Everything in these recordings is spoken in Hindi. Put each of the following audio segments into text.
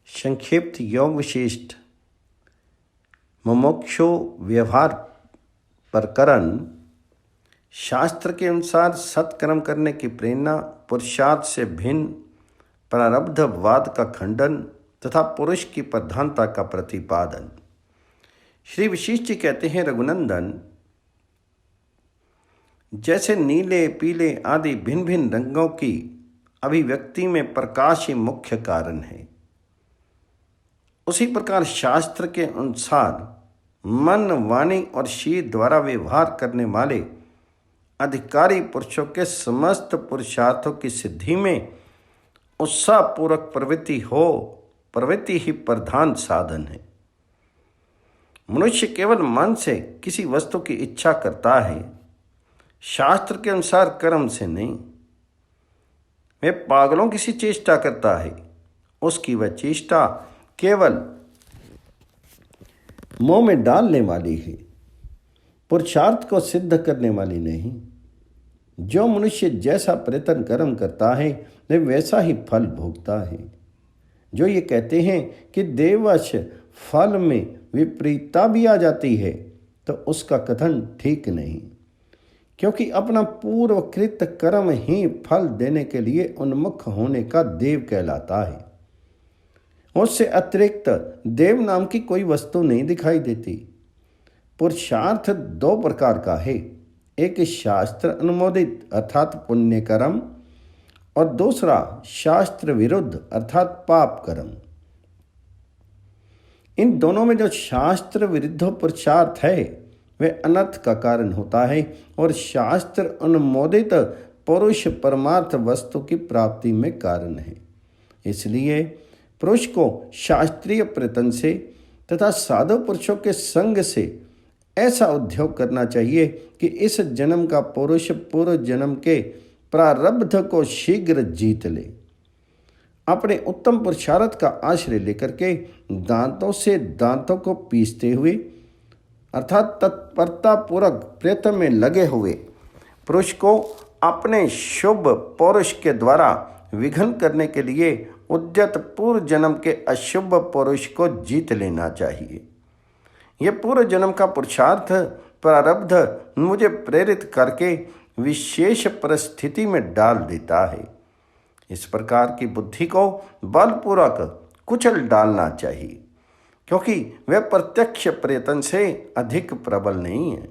संक्षिप्त योग विशिष्ट मुमुक्षु व्यवहार प्रकरण। शास्त्र के अनुसार सत्कर्म करने की प्रेरणा, पुरुषार्थ से भिन्न प्रारब्धवाद का खंडन तथा पुरुष की प्रधानता का प्रतिपादन। श्री वशिष्ठ जी कहते हैं, रघुनंदन, जैसे नीले, पीले आदि भिन्न भिन्न रंगों की अभिव्यक्ति में प्रकाश ही मुख्य कारण है, उसी प्रकार शास्त्र के अनुसार मन, वाणी और शरीर द्वारा व्यवहार करने वाले अधिकारी पुरुषों के समस्त पुरुषार्थों की सिद्धि में उत्साहपूर्वक प्रवृत्ति ही प्रधान साधन है। मनुष्य केवल मन से किसी वस्तु की इच्छा करता है, शास्त्र के अनुसार कर्म से नहीं। वह पागलों की सी चेष्टा करता है, उसकी वह चेष्टा केवल मुंह में डालने वाली है, पुरुषार्थ को सिद्ध करने वाली नहीं। जो मनुष्य जैसा प्रयत्न कर्म करता है वह वैसा ही फल भोगता है। जो ये कहते हैं कि देववश फल में विपरीतता भी आ जाती है, तो उसका कथन ठीक नहीं, क्योंकि अपना पूर्वकृत कर्म ही फल देने के लिए उन्मुख होने का देव कहलाता है। उससे अतिरिक्त देव नाम की कोई वस्तु नहीं दिखाई देती। पुरुषार्थ दो प्रकार का है, एक शास्त्र अनुमोदित अर्थात पुण्य कर्म और दूसरा शास्त्र विरुद्ध अर्थात पाप कर्म। इन दोनों में जो शास्त्र विरुद्ध पुरुषार्थ है वह अनर्थ का कारण होता है, और शास्त्र अनुमोदित पुरुष परमार्थ वस्तु की प्राप्ति में कारण है। इसलिए पुरुष को शास्त्रीय प्रयत्न से तथा साधु पुरुषों के संग से ऐसा उद्योग करना चाहिए कि इस जन्म का पुरुष पूर्व जन्म के प्रारब्ध को शीघ्र जीत ले। अपने उत्तम पुरुषार्थ का आश्रय लेकर के दांतों से दांतों को पीसते हुए अर्थात तत्परता पूर्वक प्रयत्न में लगे हुए पुरुष को अपने शुभ पुरुष के द्वारा विघ्न करने के लिए उद्यत पूर्व जन्म के अशुभ पुरुष को जीत लेना चाहिए। यह पूर्व जन्म का पुरुषार्थ प्रारब्ध मुझे प्रेरित करके विशेष परिस्थिति में डाल देता है। इस प्रकार की बुद्धि को बलपूर्वक कुचल डालना चाहिए, क्योंकि वह प्रत्यक्ष प्रयत्न से अधिक प्रबल नहीं है।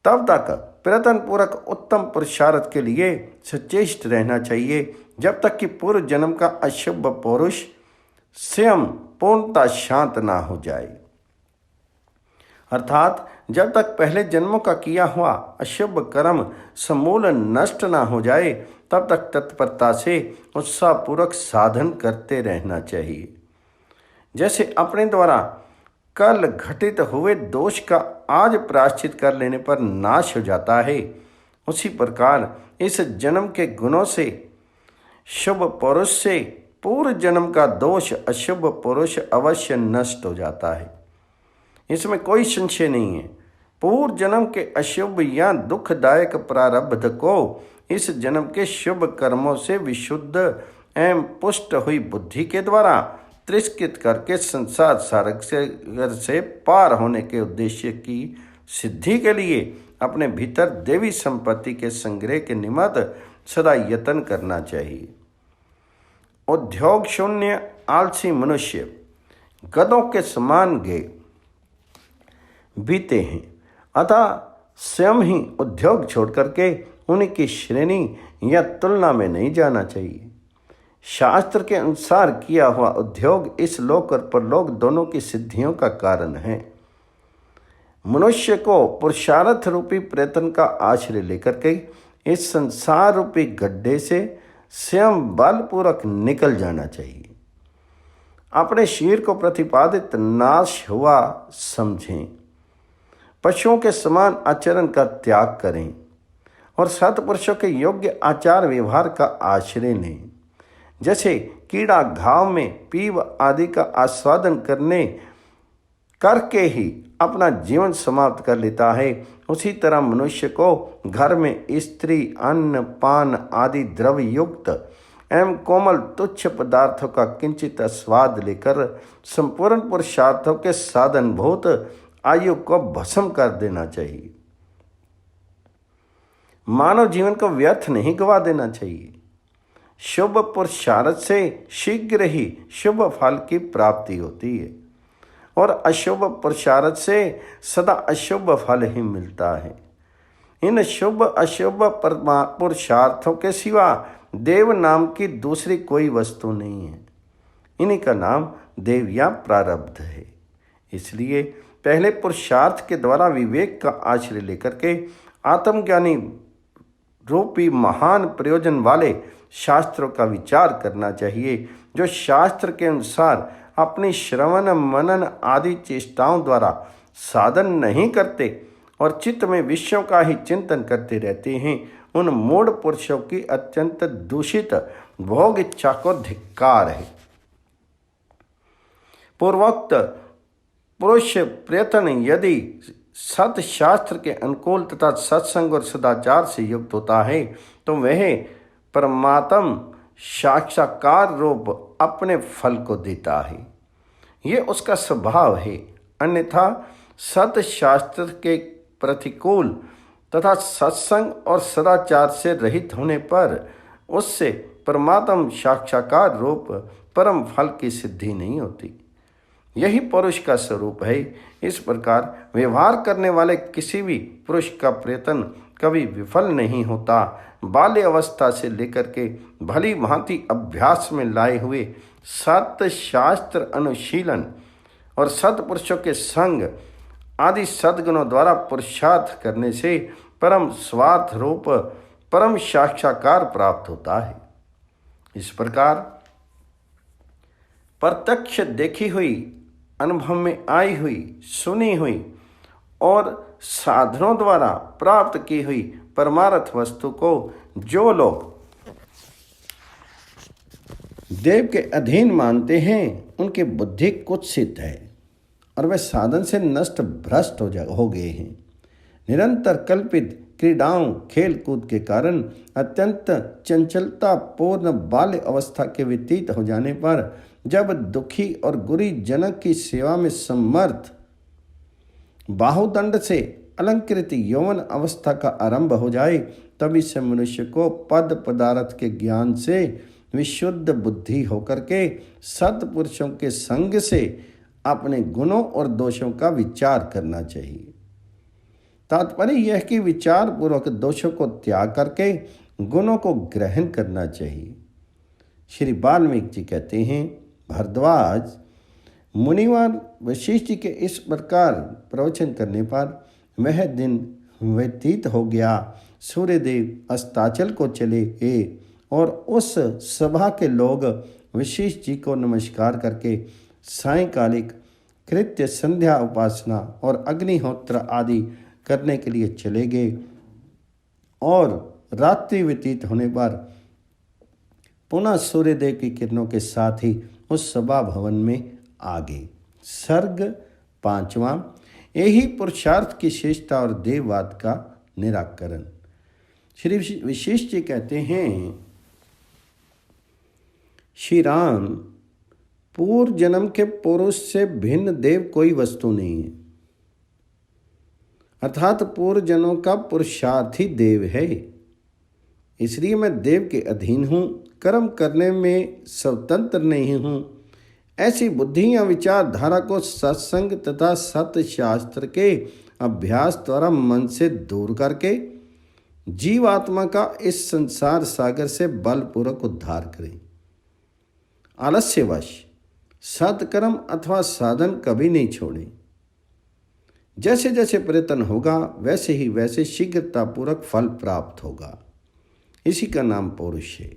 तब तक प्रयत्न पूर्वक उत्तम पुरुषार्थ के लिए सचेष्ट रहना चाहिए, जब तक कि पूर्व जन्म का अशुभ पुरुष स्वयं पूर्णतः शांत ना हो जाए। अर्थात जब तक पहले जन्मों का किया हुआ अशुभ कर्म समूल नष्ट ना हो जाए, तब तक तत्परता से उत्साहपूर्वक साधन करते रहना चाहिए। जैसे अपने द्वारा कल घटित हुए दोष का आज प्रायश्चित कर लेने पर नाश हो जाता है, उसी प्रकार इस जन्म के गुणों से शुभ पुरुष से पूर्व जन्म का दोष अशुभ पुरुष अवश्य नष्ट हो जाता है। इसमें कोई संशय नहीं है। पूर्व जन्म के अशुभ या दुखदायक प्रारब्ध को इस जन्म के शुभ कर्मों से विशुद्ध एवं पुष्ट हुई बुद्धि के द्वारा तिरस्कृत करके संसार सागर से पार होने के उद्देश्य की सिद्धि के लिए अपने भीतर देवी संपत्ति के संग्रह के निमित्त सदा यत्न करना चाहिए। उद्योग शून्य आलसी मनुष्य गधों के समान गए बीते हैं, अतः स्वयं ही उद्योग छोड़ करके उनकी श्रेणी या तुलना में नहीं जाना चाहिए। शास्त्र के अनुसार किया हुआ उद्योग इस लोक और परलोक दोनों की सिद्धियों का कारण है। मनुष्य को पुरुषार्थ रूपी प्रयत्न का आश्रय लेकर के इस संसार रूपी गड्ढे से स्वयं बलपूर्वक निकल जाना चाहिए। अपने शरीर को प्रतिपादित नाश हुआ समझें, पशुओं के समान आचरण का त्याग करें और सत्पुरुषों के योग्य आचार व्यवहार का आश्रय लें। जैसे कीड़ा घाव में पीव आदि का आस्वादन करके ही अपना जीवन समाप्त कर लेता है, उसी तरह मनुष्य को घर में स्त्री, अन्न, पान आदि द्रव्य युक्त एवं कोमल तुच्छ पदार्थों का किंचित स्वाद लेकर संपूर्ण पुरुषार्थों के साधनभूत आयु को भस्म कर देना चाहिए। मानव जीवन को व्यर्थ नहीं गवा देना चाहिए। शुभ पुरुषार्थ से शीघ्र ही शुभ फल की प्राप्ति होती है और अशुभ पुरुषार्थ से सदा अशुभ फल ही मिलता है। इन शुभ अशुभ पुरुषार्थों के सिवा देव नाम की दूसरी कोई वस्तु नहीं है। इन्हीं का नाम देव या प्रारब्ध है। इसलिए पहले पुरुषार्थ के द्वारा विवेक का आश्रय लेकर के आत्मज्ञानी रूपी महान प्रयोजन वाले शास्त्रों का विचार करना चाहिए, जो शास्त्र के अनुसार अपनी श्रवण मनन आदि चेष्टाओं द्वारा साधन नहीं करते और चित्त में विषयों का ही चिंतन करते रहते हैं। उन मूढ़ पुरुषों की अत्यंत दूषित भोग इच्छा को धिक्कार है। पूर्वोक्त पुरुष प्रयत्न यदि सत शास्त्र के अनुकूल तथा सत्संग और सदाचार से युक्त होता है तो वह परमात्म साक्षात्कार रूप अपने फल को देता है। ये उसका स्वभाव है। अन्यथा सत शास्त्र के प्रतिकूल तथा सत्संग और सदाचार से रहित होने पर उससे परमात्म साक्षात्कार रूप परम फल की सिद्धि नहीं होती। यही पुरुष का स्वरूप है। इस प्रकार व्यवहार करने वाले किसी भी पुरुष का प्रयत्न कभी विफल नहीं होता। बाल्य अवस्था से लेकर के भली भांति अभ्यास में लाए हुए सत शास्त्र अनुशीलन और सत्पुरुषों के संग आदि सद्गुणों द्वारा पुरुषार्थ करने से परम स्वार्थ रूप परम साक्षात्कार प्राप्त होता है। इस प्रकार प्रत्यक्ष देखी हुई, अनुभव में आई हुई, सुनी हुई और साधनों द्वारा प्राप्त की हुई परमार्थ वस्तु को जो लोग देव के अधीन मानते हैं उनकी बुद्धि कुत्सित है और वे साधन से नष्ट भ्रष्ट हो गए हैं। निरंतर कल्पित क्रीडाओं खेल कूद के कारण अत्यंत चंचलता पूर्ण बाल्य अवस्था के व्यतीत हो जाने पर जब दुखी और गुरी जनक की सेवा में समर्थ बाहुदंड से अलंकृत यौवन अवस्था का आरंभ हो जाए तभी से मनुष्य को पद पदार्थ के ज्ञान से विशुद्ध बुद्धि होकर के सत्पुरुषों के संग से अपने गुणों और दोषों का विचार करना चाहिए। तात्पर्य यह कि विचार पूर्वक दोषों को त्याग करके गुणों को ग्रहण करना चाहिए। श्री वाल्मीकि जी कहते हैं, भारद्वाज मुनिवर वशिष्ठ जी के इस प्रकार प्रवचन करने पर वह दिन व्यतीत हो गया। सूर्यदेव अस्ताचल को चले गए और उस सभा के लोग वशिष्ठ जी को नमस्कार करके सायंकालिक कृत्य संध्या उपासना और अग्निहोत्र आदि करने के लिए चले गए और रात्रि व्यतीत होने पर पुनः सूर्यदेव की किरणों के साथ ही उस सभा भवन में आ गए। सर्ग 5वां, यही पुरुषार्थ की श्रेष्ठता और देववाद का निराकरण। श्री विशिष्ट जी कहते हैं, श्री राम, पूर्व जन्म के पुरुष से भिन्न देव कोई वस्तु नहीं है, अर्थात पूर्व जन्मों का पुरुषार्थ ही देव है। इसलिए मैं देव के अधीन हूँ, कर्म करने में स्वतंत्र नहीं हूँ। ऐसी बुद्धि या विचारधारा को सत्संग तथा सत्य शास्त्र के अभ्यास द्वारा मन से दूर करके जीवात्मा का इस संसार सागर से बलपूर्वक उद्धार करें। आलस्यवश सत्कर्म अथवा साधन कभी नहीं छोड़ें। जैसे जैसे प्रयत्न होगा वैसे ही वैसे शीघ्रतापूर्वक फल प्राप्त होगा। इसी का नाम पौरुष है।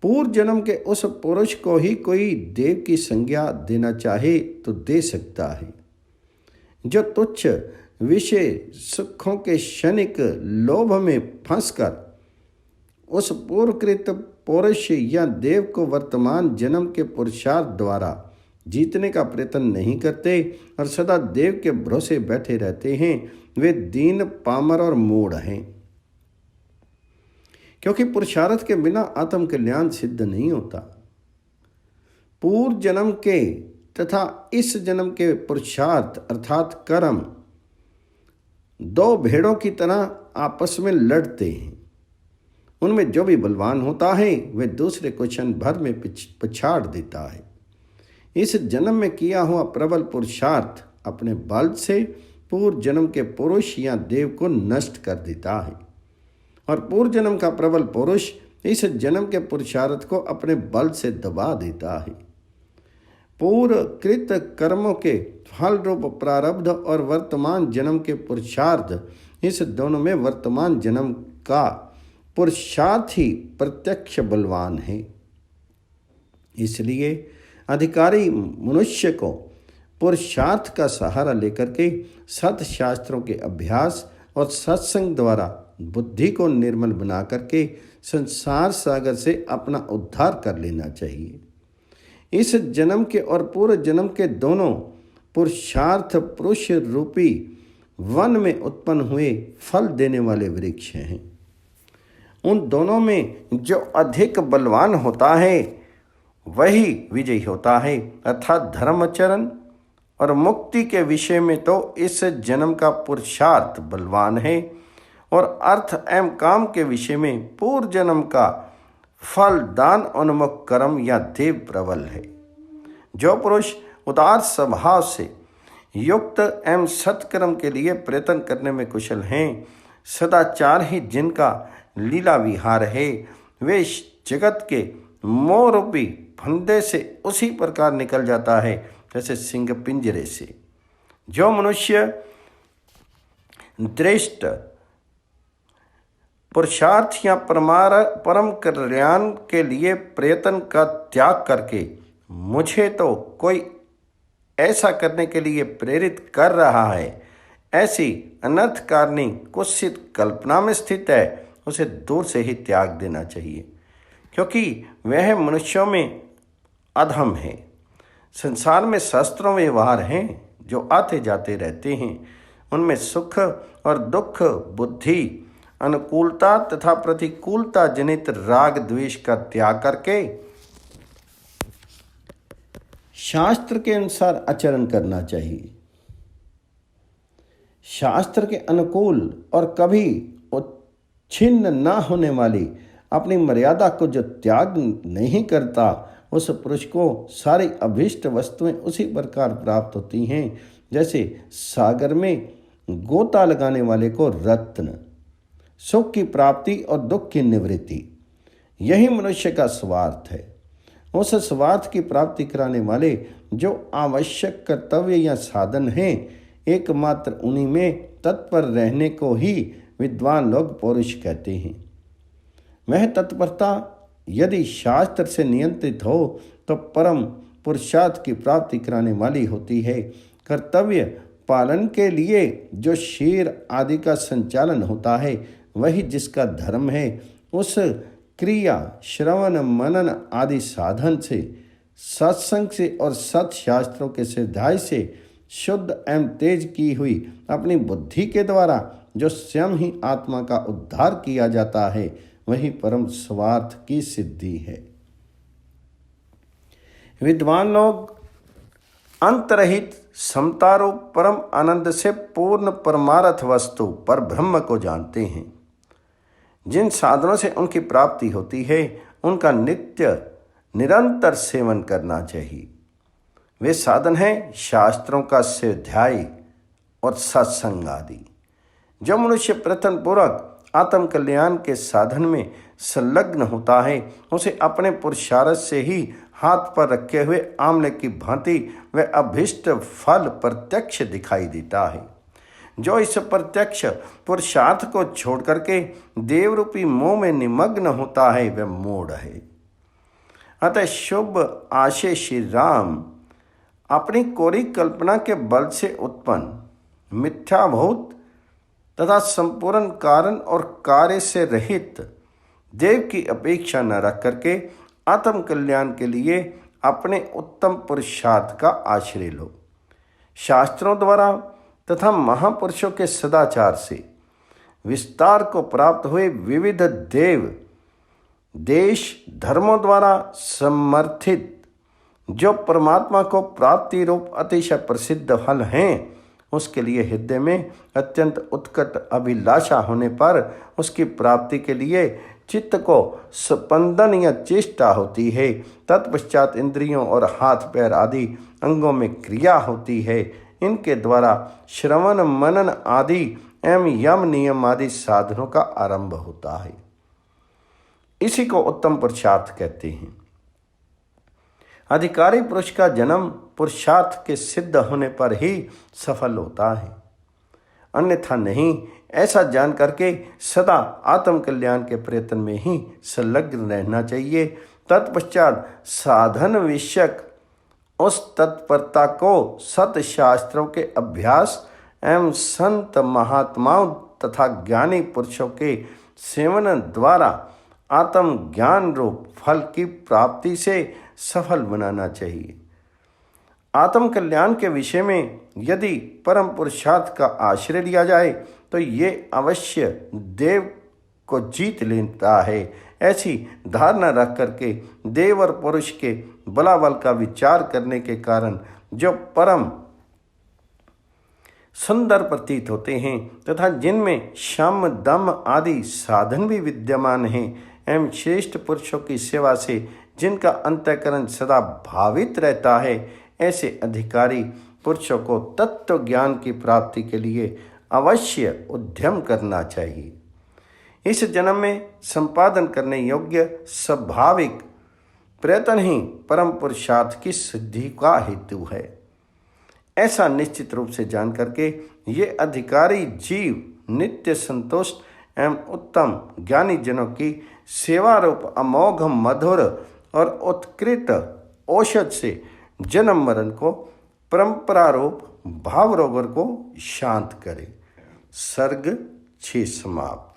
पूर्व जन्म के उस पुरुष को ही कोई देव की संज्ञा देना चाहे तो दे सकता है, जो तुच्छ विषय सुखों के क्षणिक लोभ में फंसकर उस पूर्वकृत पुरुष या देव को वर्तमान जन्म के पुरुषार्थ द्वारा जीतने का प्रयत्न नहीं करते और सदा देव के भरोसे बैठे रहते हैं, वे दीन पामर और मूढ़ हैं। क्योंकि पुरुषार्थ के बिना आत्म कल्याण सिद्ध नहीं होता। पूर्व जन्म के तथा इस जन्म के पुरुषार्थ अर्थात कर्म दो भेड़ों की तरह आपस में लड़ते हैं। उनमें जो भी बलवान होता है वह दूसरे को क्षण भर में पछाड़ देता है। इस जन्म में किया हुआ प्रबल पुरुषार्थ अपने बल से पूर्व जन्म के पुरुष या देव को नष्ट कर देता है, और पूर्व जन्म का प्रबल पुरुष इस जन्म के पुरुषार्थ को अपने बल से दबा देता है। पूर्व कृत कर्मों के फल रूप प्रारब्ध और वर्तमान जन्म के पुरुषार्थ, इस दोनों में वर्तमान जन्म का पुरुषार्थ ही प्रत्यक्ष बलवान है। इसलिए अधिकारी मनुष्य को पुरुषार्थ का सहारा लेकर के सत शास्त्रों के अभ्यास और सत्संग द्वारा बुद्धि को निर्मल बना करके संसार सागर से अपना उद्धार कर लेना चाहिए। इस जन्म के और पूर्व जन्म के दोनों पुरुषार्थ पुरुष रूपी वन में उत्पन्न हुए फल देने वाले वृक्ष हैं। उन दोनों में जो अधिक बलवान होता है वही विजयी होता है, अर्थात धर्माचरण और मुक्ति के विषय में तो इस जन्म का पुरुषार्थ बलवान है, और अर्थ एवं काम के विषय में पूर्व जन्म का फल दान उन्मुख कर्म या देव प्रबल है। जो पुरुष उदार स्वभाव से युक्त एवं सत्कर्म के लिए प्रयत्न करने में कुशल हैं, सदाचार ही जिनका लीला विहार है, वे जगत के मोह रूपी फंदे से उसी प्रकार निकल जाता है जैसे सिंह पिंजरे से। जो मनुष्य दृष्ट पुरुषार्थ या परम कल्याण के लिए प्रयत्न का त्याग करके मुझे तो कोई ऐसा करने के लिए प्रेरित कर रहा है, ऐसी अनर्थकारिणी कुत्सित कल्पना में स्थित है, उसे दूर से ही त्याग देना चाहिए, क्योंकि वह मनुष्यों में अधम है। संसार में शास्त्रों व्यवहार हैं जो आते जाते रहते हैं, उनमें सुख और दुख, बुद्धि, अनुकूलता तथा प्रतिकूलता जनित राग द्वेष का त्याग करके शास्त्र के अनुसार आचरण करना चाहिए। शास्त्र के अनुकूल और कभी छिन्न न होने वाली अपनी मर्यादा को जो त्याग नहीं करता, उस पुरुष को सारी अभीष्ट वस्तुएं उसी प्रकार प्राप्त होती हैं जैसे सागर में गोता लगाने वाले को रत्न। सुख की प्राप्ति और दुख की निवृत्ति, यही मनुष्य का स्वार्थ है। उस स्वार्थ की प्राप्ति कराने वाले जो आवश्यक कर्तव्य या साधन हैं, एकमात्र उन्हीं में तत्पर रहने को ही विद्वान लोग पौरुष कहते हैं। वह तत्परता यदि शास्त्र से नियंत्रित हो तो परम पुरुषार्थ की प्राप्ति कराने वाली होती है। कर्तव्य पालन के लिए जो शेर आदि का संचालन होता है, वही जिसका धर्म है, उस क्रिया श्रवण मनन आदि साधन से, सत्संग से और सत्शास्त्रों के सिद्धाई से शुद्ध एवं तेज की हुई अपनी बुद्धि के द्वारा जो स्वयं ही आत्मा का उद्धार किया जाता है, वही परम स्वार्थ की सिद्धि है। विद्वान लोग अंतरहित समतारूप परम आनंद से पूर्ण परमार्थ वस्तु पर ब्रह्म को जानते हैं। जिन साधनों से उनकी प्राप्ति होती है, उनका नित्य निरंतर सेवन करना चाहिए। वे साधन हैं शास्त्रों का स्वाध्याय और सत्संग आदि। जो मनुष्य प्रयत्न पूर्वक आत्म कल्याण के साधन में संलग्न होता है, उसे अपने पुरुषार्थ से ही हाथ पर रखे हुए आमले की भांति वह अभीष्ट फल प्रत्यक्ष दिखाई देता है। जो इस प्रत्यक्ष पुरुषार्थ को छोड़ करके देव रूपी मोह में निमग्न होता है, वह मूढ़ है। अतः शुभ आशय श्री राम अपनी कोरी कल्पना के बल से उत्पन्न मिथ्याभूत तथा संपूर्ण कारण और कार्य से रहित देव की अपेक्षा न रख करके आत्म कल्याण के लिए अपने उत्तम पुरुषार्थ का आश्रय लो। शास्त्रों द्वारा तथा महापुरुषों के सदाचार से विस्तार को प्राप्त हुए विविध देव देश धर्मों द्वारा समर्थित जो परमात्मा को प्राप्ति रूप अतिशय प्रसिद्ध फल हैं, उसके लिए हृदय में अत्यंत उत्कट अभिलाषा होने पर उसकी प्राप्ति के लिए चित्त को स्पंदन या चेष्टा होती है। तत्पश्चात इंद्रियों और हाथ पैर आदि अंगों में क्रिया होती है। इनके द्वारा श्रवण मनन आदि एवं यम नियम आदि साधनों का आरंभ होता है। इसी को उत्तम पुरुषार्थ कहते हैं। अधिकारी पुरुष का जन्म पुरुषार्थ के सिद्ध होने पर ही सफल होता है, अन्यथा नहीं। ऐसा जान करके सदा आत्म कल्याण के प्रयत्न में ही संलग्न रहना चाहिए। तत्पश्चात साधन विषयक उस तत्परता को सत शास्त्रों के अभ्यास एवं संत महात्माओं तथा ज्ञानी पुरुषों के सेवन द्वारा आत्म ज्ञान रूप फल की प्राप्ति से सफल बनाना चाहिए। आत्म कल्याण के विषय में यदि परम पुरुषार्थ का आश्रय लिया जाए तो ये अवश्य देव को जीत लेता है। ऐसी धारणा रख करके देव और पुरुष के बलाबल का विचार करने के कारण जो परम सुंदर प्रतीत होते हैं तथा जिनमें शम दम आदि साधन भी विद्यमान हैं एवं श्रेष्ठ पुरुषों की सेवा से जिनका अंतःकरण सदा भावित रहता है, ऐसे अधिकारी पुरुषों को तत्व ज्ञान की प्राप्ति के लिए अवश्य उद्यम करना चाहिए। इस जन्म में संपादन करने योग्य स्वाभाविक प्रयत्न ही परम पुरुषार्थ की सिद्धि का हेतु है। ऐसा निश्चित रूप से जान करके ये अधिकारी जीव नित्य संतुष्ट एवं उत्तम ज्ञानी जनों की सेवा रूप अमोघ मधुर और उत्कृष्ट औषध से जन्म मरण को परंपरा रूप भाव रोगों को शांत करे। सर्ग 6 समाप्त।